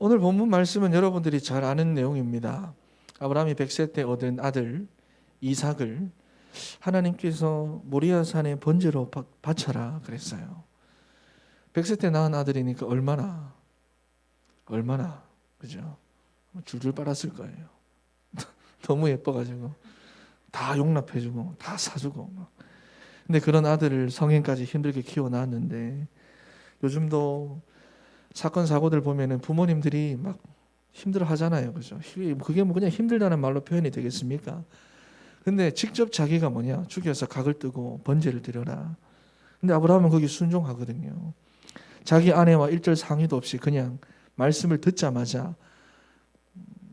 오늘 본문 말씀은 여러분들이 잘 아는 내용입니다. 아브라함이 100세 때 얻은 아들 이삭을 하나님께서 모리아 산에 번제로 바쳐라 그랬어요. 100세 때 낳은 아들이니까 얼마나 그죠? 줄줄 빨았을 거예요. 너무 예뻐가지고 다 용납해주고 다 사주고 막. 근데 그런 아들을 성인까지 힘들게 키워놨는데 요즘도 사건 사고들 보면은 부모님들이 막 힘들어 하잖아요. 그죠? 그게 뭐 그냥 힘들다는 말로 표현이 되겠습니까? 근데 직접 자기가 죽여서 각을 뜨고 번제를 드려라. 근데 아브라함은 거기 순종하거든요. 자기 아내와 일절 상의도 없이 그냥 말씀을 듣자마자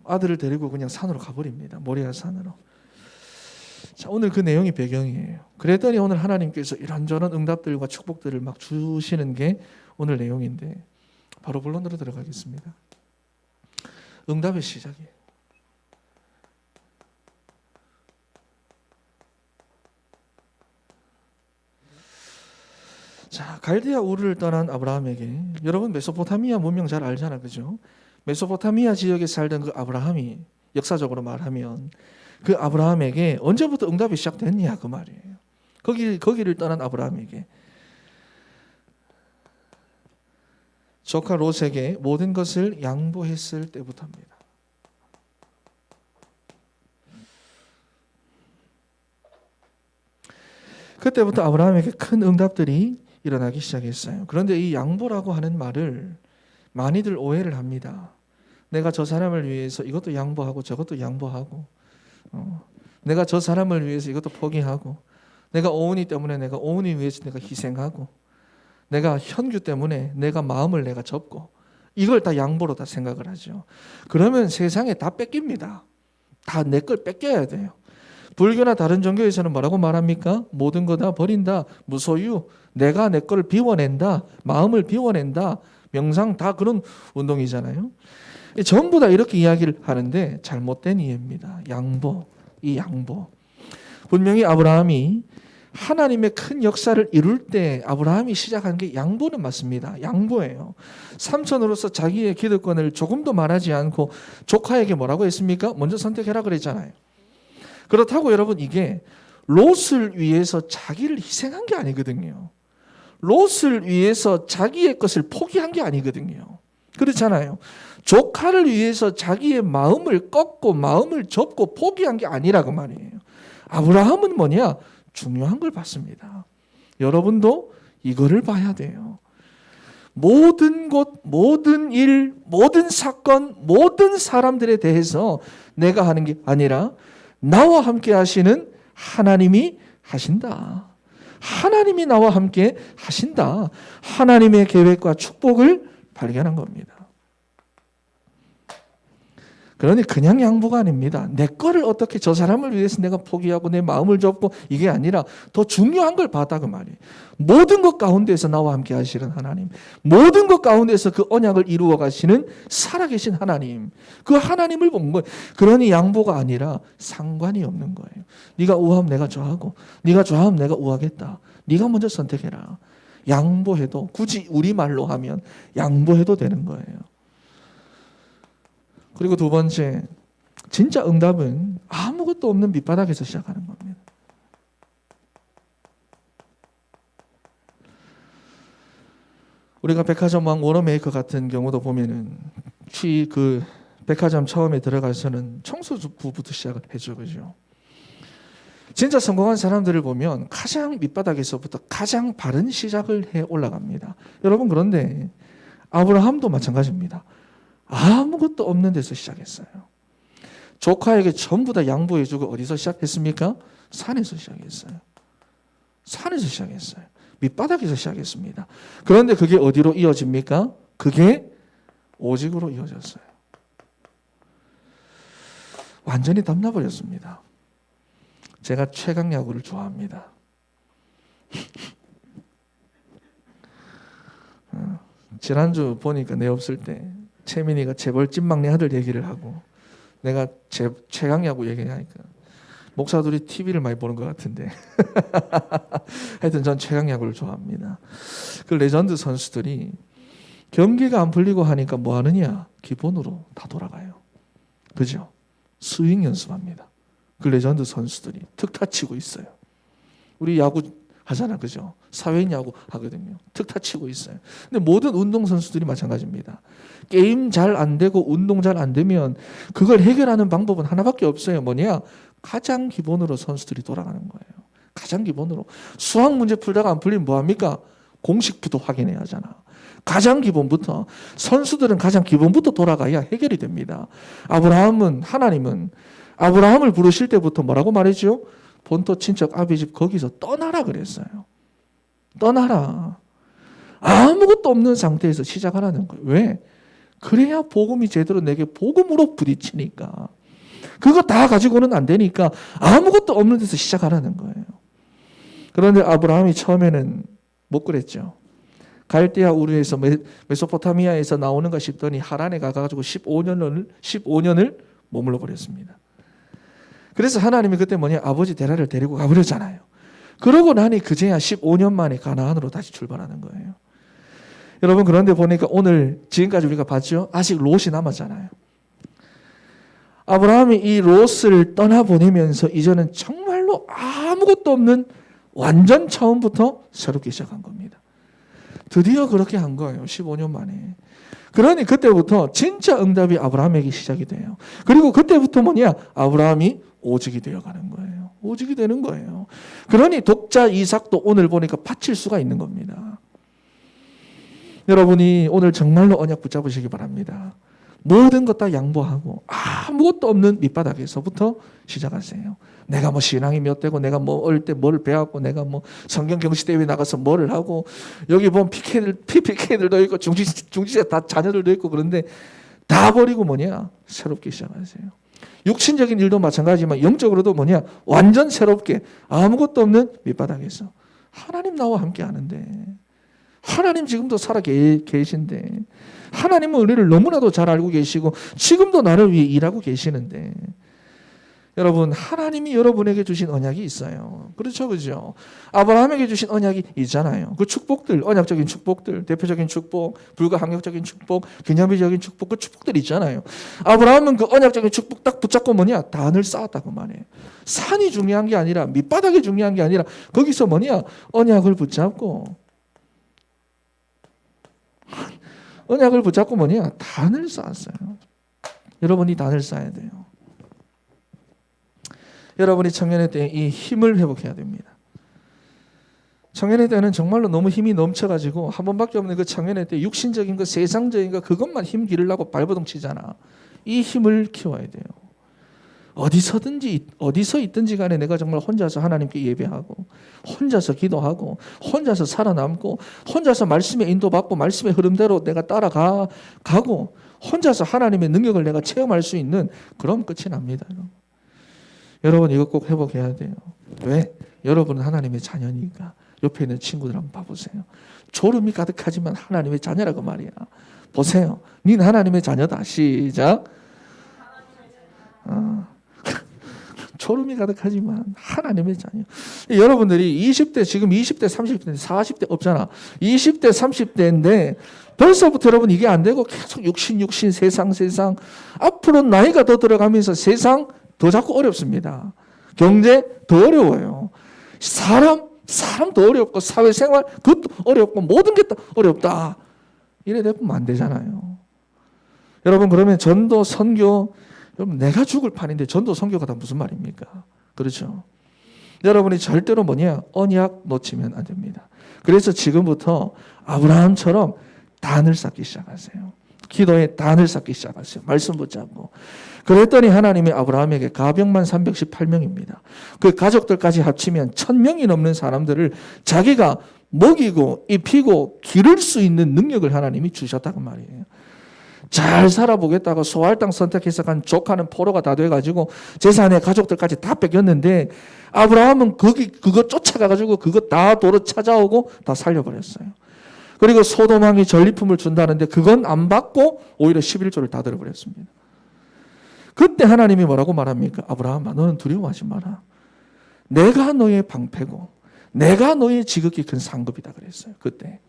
아들을 데리고 그냥 산으로 가버립니다. 모리아 산으로. 자, 오늘 그 내용이 배경이에요. 그랬더니 오늘 하나님께서 이런저런 응답들과 축복들을 막 주시는 게 오늘 내용인데 바로 본론으로 들어가겠습니다. 응답의 시작이에요. 자, 갈대아 우르를 떠난 아브라함에게, 여러분 메소포타미아 문명 잘 알잖아, 그죠? 메소포타미아 지역에 살던 그 아브라함이 역사적으로 말하면 그 아브라함에게 언제부터 응답이 시작됐냐 그 말이에요. 거기를 떠난 아브라함에게 조카 롯에게 모든 것을 양보했을 때부터입니다. 그때부터 아브라함에게 큰 응답들이 일어나기 시작했어요. 그런데 이 양보라고 하는 말을 많이들 오해를 합니다. 내가 저 사람을 위해서 이것도 양보하고 저것도 양보하고, 내가 저 사람을 위해서 이것도 포기하고, 내가 오은이 때문에 내가 오은이 위해서 내가 희생하고, 내가 현규 때문에 내가 마음을 내가 접고, 이걸 다 양보로 다 생각을 하죠. 그러면 세상에 다 뺏깁니다. 다 내 걸 뺏겨야 돼요. 불교나 다른 종교에서는 뭐라고 말합니까? 모든 거 다 버린다. 무소유. 내가 내 걸 비워낸다. 마음을 비워낸다. 명상 다 그런 운동이잖아요. 전부 다 이렇게 이야기를 하는데 잘못된 이해입니다. 양보. 이 양보. 분명히 아브라함이 하나님의 큰 역사를 이룰 때 아브라함이 시작한 게 양보는 맞습니다. 양보예요. 삼촌으로서 자기의 기득권을 조금도 말하지 않고 조카에게 뭐라고 했습니까? 먼저 선택해라 그랬잖아요. 그렇다고 여러분 이게 롯을 위해서 자기를 희생한 게 아니거든요. 롯을 위해서 자기의 것을 포기한 게 아니거든요. 그렇잖아요. 조카를 위해서 자기의 마음을 꺾고 마음을 접고 포기한 게 아니라고 말이에요. 아브라함은 중요한 걸 봤습니다. 여러분도 이거를 봐야 돼요. 모든 곳, 모든 일, 모든 사건, 모든 사람들에 대해서 내가 하는 게 아니라 나와 함께 하시는 하나님이 하신다. 하나님이 나와 함께 하신다. 하나님의 계획과 축복을 발견한 겁니다. 그러니 그냥 양보가 아닙니다. 내 거를 어떻게 저 사람을 위해서 내가 포기하고 내 마음을 접고 이게 아니라 더 중요한 걸 봤다 그 말이에요. 모든 것 가운데서 나와 함께 하시는 하나님, 모든 것 가운데서 그 언약을 이루어 가시는 살아계신 하나님, 그 하나님을 본 거예요. 그러니 양보가 아니라 상관이 없는 거예요. 네가 우하면 내가 좋아하고 네가 좋아하면 내가 우하겠다. 네가 먼저 선택해라. 양보해도 굳이 우리말로 하면 양보해도 되는 거예요. 그리고 두 번째, 진짜 응답은 아무것도 없는 밑바닥에서 시작하는 겁니다. 우리가 백화점 왕 워너메이커 같은 경우도 보면은 그 백화점 처음에 들어가서는 청소부부터 시작을 해줘, 그죠? 진짜 성공한 사람들을 보면 가장 밑바닥에서부터 가장 바른 시작을 해 올라갑니다. 여러분 그런데 아브라함도 마찬가지입니다. 아무것도 없는 데서 시작했어요. 조카에게 전부 다 양보해주고 어디서 시작했습니까? 산에서 시작했어요. 산에서 시작했어요. 밑바닥에서 시작했습니다. 그런데 그게 어디로 이어집니까? 그게 오직으로 이어졌어요. 완전히 담나버렸습니다. 제가 최강야구를 좋아합니다. 지난주 보니까 내 없을 때 채민이가 재벌 찐막내 아들 얘기를 하고 내가 최강야구 얘기하니까 목사들이 TV를 많이 보는 것 같은데 하여튼 전 최강야구를 좋아합니다. 그 레전드 선수들이 경기가 안 풀리고 하니까 뭐 하느냐? 기본으로 다 돌아가요. 그죠? 스윙 연습합니다. 그 레전드 선수들이 툭타 치고 있어요. 우리 야구 하잖아, 그죠? 사회인 야구 하거든요. 툭타 치고 있어요. 근데 모든 운동 선수들이 마찬가지입니다. 게임 잘 안 되고 운동 잘 안 되면 그걸 해결하는 방법은 하나밖에 없어요. 뭐냐? 가장 기본으로 선수들이 돌아가는 거예요. 가장 기본으로. 수학 문제 풀다가 안 풀리면 뭐합니까? 공식부터 확인해야 하잖아. 가장 기본부터. 선수들은 가장 기본부터 돌아가야 해결이 됩니다. 하나님은 아브라함을 부르실 때부터 뭐라고 말했죠? 본토 친척 아비 집 거기서 떠나라 그랬어요. 떠나라. 아무것도 없는 상태에서 시작하라는 거예요. 왜? 그래야 복음이 제대로 내게 복음으로 부딪히니까. 그거 다 가지고는 안 되니까 아무것도 없는 데서 시작하라는 거예요. 그런데 아브라함이 처음에는 못 그랬죠. 갈대아 우르에서 메소포타미아에서 나오는가 싶더니 하란에 가가지고 15년을 머물러 버렸습니다. 그래서 하나님이 그때 아버지 데라를 데리고 가버렸잖아요. 그러고 나니 그제야 15년 만에 가나안으로 다시 출발하는 거예요. 여러분, 그런데 보니까 오늘 지금까지 우리가 봤죠? 아직 롯이 남았잖아요. 아브라함이 이 롯을 떠나보내면서 이제는 정말로 아무것도 없는 완전 처음부터 새롭게 시작한 겁니다. 드디어 그렇게 한 거예요. 15년 만에. 그러니 그때부터 진짜 응답이 아브라함에게 시작이 돼요. 그리고 그때부터 아브라함이 오직이 되어가는 거예요. 오직이 되는 거예요. 그러니 독자 이삭도 오늘 보니까 바칠 수가 있는 겁니다. 여러분이 오늘 정말로 언약 붙잡으시기 바랍니다. 모든 것 다 양보하고 아무것도 없는 밑바닥에서부터 시작하세요. 내가 신앙이 몇 되고 내가 어릴 때 뭘 배웠고 내가 성경 경시 대회 나가서 뭐를 하고 여기 보면 PK들도 있고 중지세 다 자녀들도 있고 그런데 다 버리고 새롭게 시작하세요. 육신적인 일도 마찬가지지만 영적으로도 완전 새롭게 아무것도 없는 밑바닥에서 하나님 나와 함께 하는데 하나님 지금도 살아 계신데 하나님은 우리를 너무나도 잘 알고 계시고 지금도 나를 위해 일하고 계시는데 여러분, 하나님이 여러분에게 주신 언약이 있어요. 그렇죠, 그죠? 아브라함에게 주신 언약이 있잖아요. 그 축복들, 언약적인 축복들, 대표적인 축복, 불가항력적인 축복, 기념비적인 축복, 그 축복들 있잖아요. 아브라함은 그 언약적인 축복 딱 붙잡고 단을 쌓았다고 말해요. 산이 중요한 게 아니라 밑바닥이 중요한 게 아니라 거기서 언약을 붙잡고 단을 쌓았어요. 여러분이 단을 쌓아야 돼요. 여러분이 청년의 때에 이 힘을 회복해야 됩니다. 청년의 때는 정말로 너무 힘이 넘쳐가지고 한 번밖에 없는 그 청년의 때 육신적인 거, 세상적인 거 그것만 힘 기르려고 발버둥 치잖아. 이 힘을 키워야 돼요. 어디서 있든지 간에 내가 정말 혼자서 하나님께 예배하고 혼자서 기도하고 혼자서 살아남고 혼자서 말씀의 인도받고 말씀의 흐름대로 내가 따라가고 혼자서 하나님의 능력을 내가 체험할 수 있는 그럼 끝이 납니다. 여러분 이거 꼭 회복해야 돼요. 왜? 여러분은 하나님의 자녀니까. 옆에 있는 친구들 한번 봐보세요. 졸음이 가득하지만 하나님의 자녀라고 말이야. 보세요. 닌 하나님의 자녀다. 시작. 졸음이 가득하지만 하나님의 자녀. 여러분들이 20대, 지금 20대, 30대, 40대 없잖아. 20대, 30대인데 벌써부터 여러분 이게 안 되고 계속 육신, 세상. 앞으로 나이가 더 들어가면서 세상 더 자꾸 어렵습니다. 경제 더 어려워요. 사람 더 어렵고 사회생활 그것도 어렵고 모든 게 다 어렵다. 이래 되면 안 되잖아요. 여러분 그러면 전도, 선교 여러분 내가 죽을 판인데 전도, 선교가 다 무슨 말입니까? 그렇죠. 여러분이 절대로 언약 놓치면 안 됩니다. 그래서 지금부터 아브라함처럼 단을 쌓기 시작하세요. 기도에 단을 쌓기 시작하세요. 말씀 붙잡고. 그랬더니 하나님이 아브라함에게 가병만 318명입니다. 그 가족들까지 합치면 1000명이 넘는 사람들을 자기가 먹이고 입히고 기를 수 있는 능력을 하나님이 주셨다고 말이에요. 잘 살아보겠다고 소알 땅 선택해서 간 조카는 포로가 다 돼가지고 재산의 가족들까지 다 뺏겼는데 아브라함은 그거 쫓아가가지고 그거 다 도로 찾아오고 다 살려버렸어요. 그리고 소돔왕이 전리품을 준다는데 그건 안 받고 오히려 11조를 다 들어버렸습니다. 그때 하나님이 뭐라고 말합니까? 아브라함아 너는 두려워하지 마라. 내가 너의 방패고 내가 너의 지극히 큰 상급이다 그랬어요. 그때.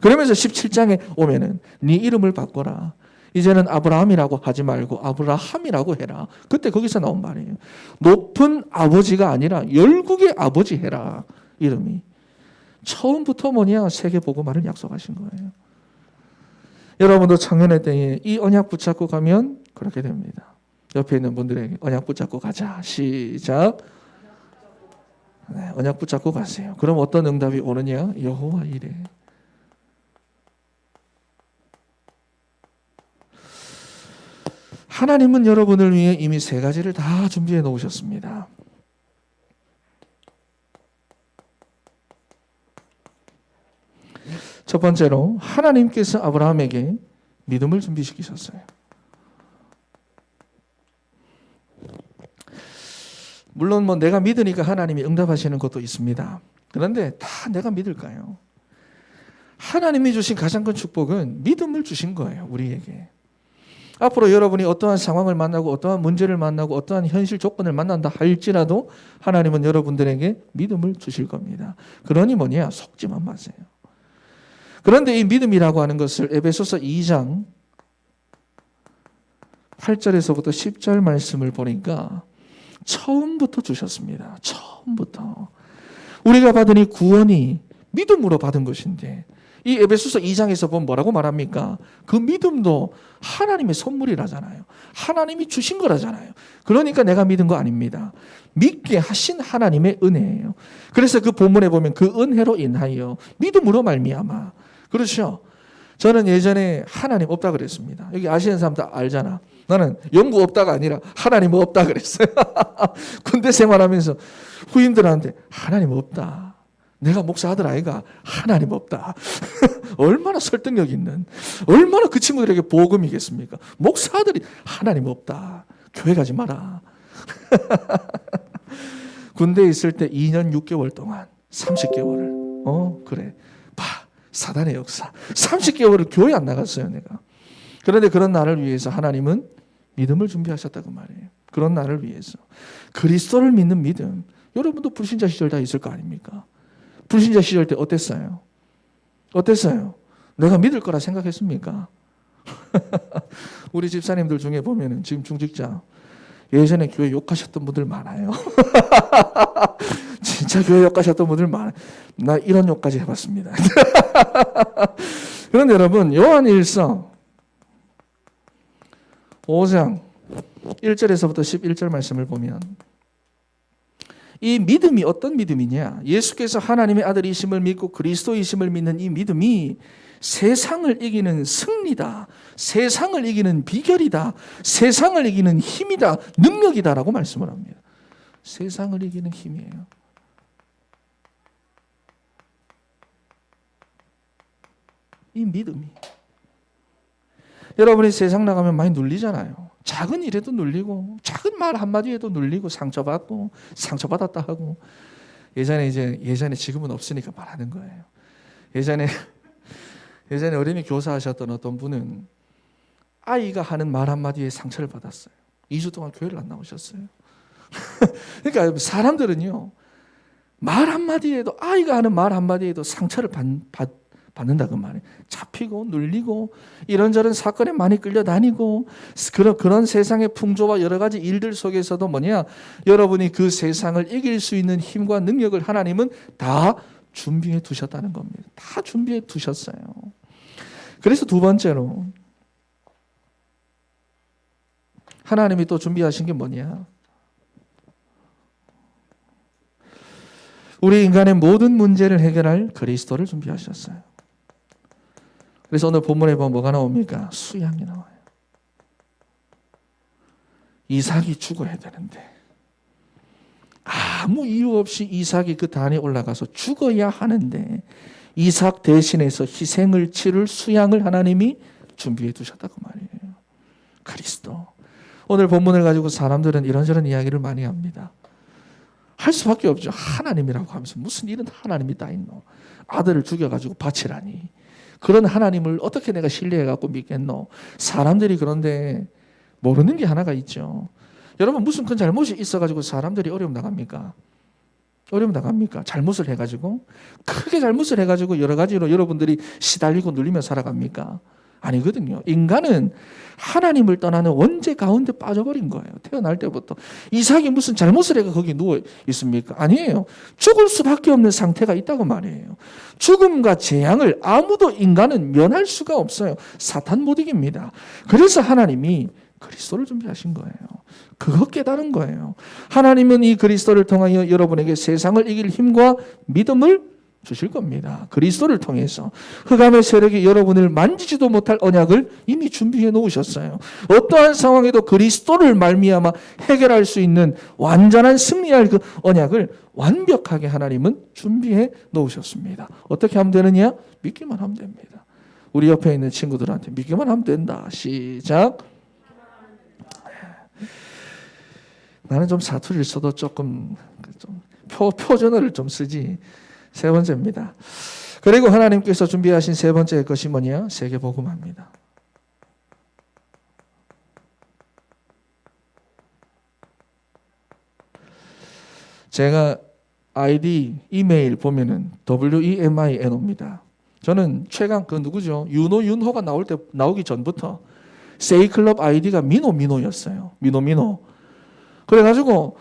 그러면서 17장에 오면은 네 이름을 바꿔라. 이제는 아브라함이라고 하지 말고 아브라함이라고 해라. 그때 거기서 나온 말이에요. 높은 아버지가 아니라 열국의 아버지 해라. 이름이. 처음부터 뭐냐? 세계 복음화를 약속하신 거예요. 여러분도 청년의 때에 이 언약 붙잡고 가면 그렇게 됩니다. 옆에 있는 분들에게 언약 붙잡고 가자. 시작. 네, 언약 붙잡고 가세요. 그럼 어떤 응답이 오느냐? 여호와 이래. 하나님은 여러분을 위해 이미 세 가지를 다 준비해 놓으셨습니다. 첫 번째로 하나님께서 아브라함에게 믿음을 준비시키셨어요. 물론 뭐 내가 믿으니까 하나님이 응답하시는 것도 있습니다. 그런데 다 내가 믿을까요? 하나님이 주신 가장 큰 축복은 믿음을 주신 거예요. 우리에게. 앞으로 여러분이 어떠한 상황을 만나고 어떠한 문제를 만나고 어떠한 현실 조건을 만난다 할지라도 하나님은 여러분들에게 믿음을 주실 겁니다. 그러니 뭐냐? 속지만 마세요. 그런데 이 믿음이라고 하는 것을 에베소서 2장 8절에서부터 10절 말씀을 보니까 처음부터 주셨습니다. 처음부터. 우리가 받은 이 구원이 믿음으로 받은 것인데 이 에베소서 2장에서 보면 뭐라고 말합니까? 그 믿음도 하나님의 선물이라잖아요. 하나님이 주신 거라잖아요. 그러니까 내가 믿은 거 아닙니다. 믿게 하신 하나님의 은혜예요. 그래서 그 본문에 보면 그 은혜로 인하여 믿음으로 말미암아. 그렇죠? 저는 예전에 하나님 없다 그랬습니다. 여기 아시는 사람 다 알잖아. 나는 영구 없다가 아니라 하나님 없다 그랬어요. 군대 생활하면서 후임들한테 하나님 없다. 내가 목사 아들 아이가 하나님 없다. 얼마나 설득력 있는, 얼마나 그 친구들에게 복음이겠습니까? 목사 아들이 하나님 없다. 교회 가지 마라. 군대에 있을 때 2년 6개월 동안 30개월을 그래. 봐. 사단의 역사. 30개월을 교회 안 나갔어요, 내가. 그런데 그런 나를 위해서 하나님은 믿음을 준비하셨다고 말이에요. 그런 나를 위해서. 그리스도를 믿는 믿음. 여러분도 불신자 시절 다 있을 거 아닙니까? 불신자 시절 때 어땠어요? 어땠어요? 내가 믿을 거라 생각했습니까? 우리 집사님들 중에 보면은 지금 중직자 예전에 교회 욕하셨던 분들 많아요. 진짜 교회 욕하셨던 분들 많아요. 나 이런 욕까지 해봤습니다. 그런데 여러분 요한일서 5장 1절에서부터 11절 말씀을 보면 이 믿음이 어떤 믿음이냐? 예수께서 하나님의 아들이심을 믿고 그리스도이심을 믿는 이 믿음이 세상을 이기는 승리다. 세상을 이기는 비결이다. 세상을 이기는 힘이다. 능력이다라고 말씀을 합니다. 세상을 이기는 힘이에요. 이 믿음이. 여러분이 세상 나가면 많이 눌리잖아요. 작은 일에도 눌리고 작은 말 한마디에도 눌리고 상처받고 상처받았다 하고 예전에 지금은 없으니까 말하는 거예요. 예전에 어린이 교사하셨던 어떤 분은 아이가 하는 말 한마디에 상처를 받았어요. 2주 동안 교회를 안 나오셨어요. 그러니까 사람들은요. 말 한마디에도 아이가 하는 말 한마디에도 상처를 받는다고 말이에요. 잡히고 눌리고 이런저런 사건에 많이 끌려다니고 그런 세상의 풍조와 여러 가지 일들 속에서도 뭐냐 여러분이 그 세상을 이길 수 있는 힘과 능력을 하나님은 다 준비해 두셨다는 겁니다. 다 준비해 두셨어요. 그래서 두 번째로 하나님이 또 준비하신 게 뭐냐? 우리 인간의 모든 문제를 해결할 그리스도를 준비하셨어요. 그래서 오늘 본문에 보면 뭐가 나옵니까? 수양이 나와요. 이삭이 죽어야 되는데 아무 이유 없이 이삭이 그 단에 올라가서 죽어야 하는데 이삭 대신해서 희생을 치를 수양을 하나님이 준비해 두셨다고 말이에요. 그리스도. 오늘 본문을 가지고 사람들은 이런저런 이야기를 많이 합니다. 할 수밖에 없죠. 하나님이라고 하면서 무슨 일은 하나님이 다 있노. 아들을 죽여가지고 바치라니. 그런 하나님을 어떻게 내가 신뢰해갖고 믿겠노. 사람들이 그런데 모르는 게 하나가 있죠. 여러분 무슨 큰 잘못이 있어가지고 사람들이 어려움 나갑니까? 어려움 당합니까? 잘못을 해가지고 크게 잘못을 해가지고 여러 가지로 여러분들이 시달리고 눌리며 살아갑니까? 아니거든요. 인간은 하나님을 떠나는 원죄 가운데 빠져버린 거예요. 태어날 때부터. 이삭이 무슨 잘못을 해가 거기 누워 있습니까? 아니에요. 죽을 수밖에 없는 상태가 있다고 말이에요. 죽음과 재앙을 아무도 인간은 면할 수가 없어요. 사탄 못 이깁니다. 그래서 하나님이 그리스도를 준비하신 거예요. 그거 깨달은 거예요. 하나님은 이 그리스도를 통하여 여러분에게 세상을 이길 힘과 믿음을 주실 겁니다. 그리스도를 통해서 흑암의 세력이 여러분을 만지지도 못할 언약을 이미 준비해 놓으셨어요. 어떠한 상황에도 그리스도를 말미암아 해결할 수 있는 완전한 승리할 그 언약을 완벽하게 하나님은 준비해 놓으셨습니다. 어떻게 하면 되느냐? 믿기만 하면 됩니다. 우리 옆에 있는 친구들한테 믿기만 하면 된다. 시작. 나는 좀 사투리를 써도 조금 표준어를 좀 쓰지. 세 번째입니다. 그리고 하나님께서 준비하신 세 번째 것이 뭐냐? 세계복음화입니다. 제가 아이디 이메일 보면은 WEMINO입니다. 저는 최강 그 누구죠? 윤호가 나오기 전부터 세이클럽 아이디가 민호였어요. 민호. 그래가지고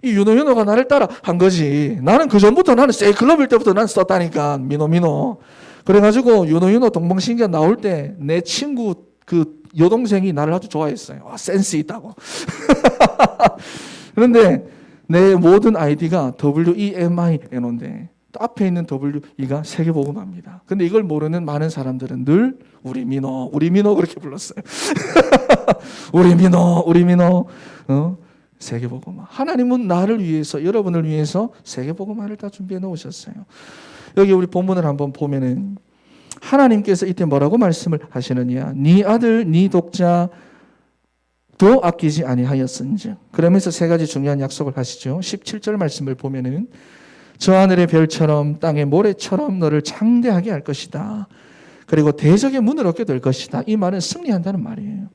이 윤호가 나를 따라 한 거지. 나는 그 전부터 나는 세이클럽일 때부터 난 썼다니까. 민호. 그래가지고 윤호 동방신기가 나올 때 내 친구 그 여동생이 나를 아주 좋아했어요. 와, 센스 있다고. 그런데 내 모든 아이디가 WEMINO인데 앞에 있는 WE가 세계복음화입니다. 근데 이걸 모르는 많은 사람들은 늘 우리 민호 그렇게 불렀어요. 우리 민호. 세계복음화. 하나님은 나를 위해서, 여러분을 위해서 세계복음화를 다 준비해 놓으셨어요. 여기 우리 본문을 한번 보면은 하나님께서 이때 뭐라고 말씀을 하시느냐? 네 아들, 네 독자도 아끼지 아니하였은즉. 그러면서 세 가지 중요한 약속을 하시죠. 17절 말씀을 보면은 저 하늘의 별처럼 땅의 모래처럼 너를 창대하게 할 것이다. 그리고 대적의 문을 얻게 될 것이다. 이 말은 승리한다는 말이에요.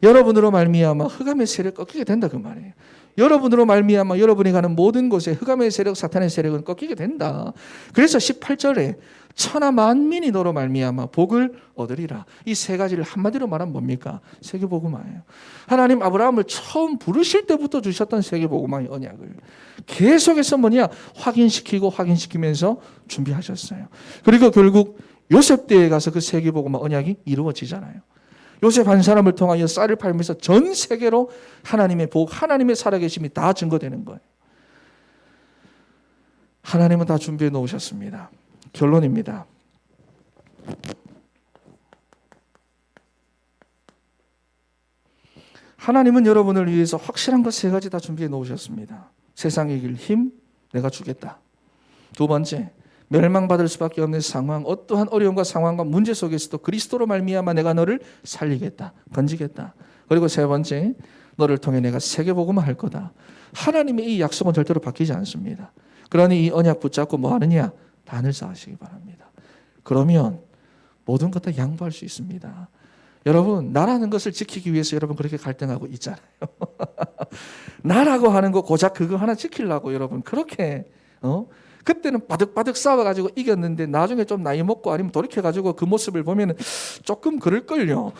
여러분으로 말미암아 흑암의 세력 꺾이게 된다 그 말이에요. 여러분으로 말미암아 여러분이 가는 모든 곳에 흑암의 세력, 사탄의 세력은 꺾이게 된다. 그래서 18절에 천하 만민이 너로 말미암아 복을 얻으리라. 이 세 가지를 한마디로 말하면 뭡니까? 세계복음화예요. 하나님 아브라함을 처음 부르실 때부터 주셨던 세계복음화의 언약을 계속해서 확인시키면서 준비하셨어요. 그리고 결국 요셉 때에 가서 그 세계복음화 언약이 이루어지잖아요. 요셉 한 사람을 통하여 쌀을 팔면서 전 세계로 하나님의 복, 하나님의 살아계심이 다 증거되는 거예요. 하나님은 다 준비해 놓으셨습니다. 결론입니다. 하나님은 여러분을 위해서 확실한 것 세 가지 다 준비해 놓으셨습니다. 세상에 이길 힘 내가 주겠다. 두 번째, 멸망받을 수밖에 없는 상황, 어떠한 어려움과 상황과 문제 속에서도 그리스도로 말미암아 내가 너를 살리겠다, 건지겠다. 그리고 세 번째, 너를 통해 내가 세계복음화 할 거다. 하나님의 이 약속은 절대로 바뀌지 않습니다. 그러니 이 언약 붙잡고 뭐 하느냐? 단을 쌓으시기 바랍니다. 그러면 모든 것 다 양보할 수 있습니다. 여러분, 나라는 것을 지키기 위해서 여러분 그렇게 갈등하고 있잖아요. 나라고 하는 거 고작 그거 하나 지키려고 여러분 그렇게 그때는 바득바득 싸워가지고 이겼는데 나중에 좀 나이 먹고 아니면 돌이켜가지고 그 모습을 보면 조금 그럴걸요.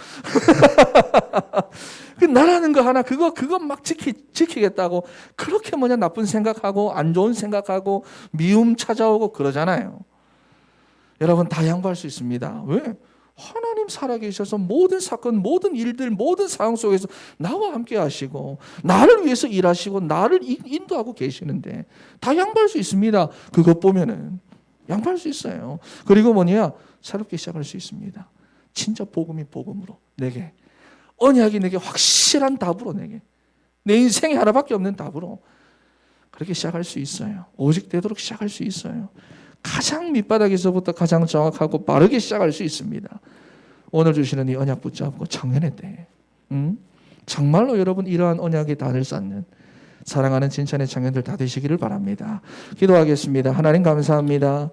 그 나라는 거 하나 그거 막 지키겠다고 그렇게 나쁜 생각하고 안 좋은 생각하고 미움 찾아오고 그러잖아요. 여러분 다 양보할 수 있습니다. 왜? 하나님 살아계셔서 모든 사건, 모든 일들, 모든 상황 속에서 나와 함께 하시고 나를 위해서 일하시고 나를 인도하고 계시는데 다 양보할 수 있습니다. 그것 보면은 양보할 수 있어요. 그리고 새롭게 시작할 수 있습니다. 진짜 복음이 복음으로 내게, 언약이 내게 확실한 답으로 내게, 내 인생에 하나밖에 없는 답으로 그렇게 시작할 수 있어요. 오직 되도록 시작할 수 있어요. 가장 밑바닥에서부터 가장 정확하고 빠르게 시작할 수 있습니다. 오늘 주시는 이 언약 붙잡고 청년의 때에 정말로 여러분 이러한 언약의 단을 쌓는 사랑하는 진천의 청년들 다 되시기를 바랍니다. 기도하겠습니다. 하나님 감사합니다.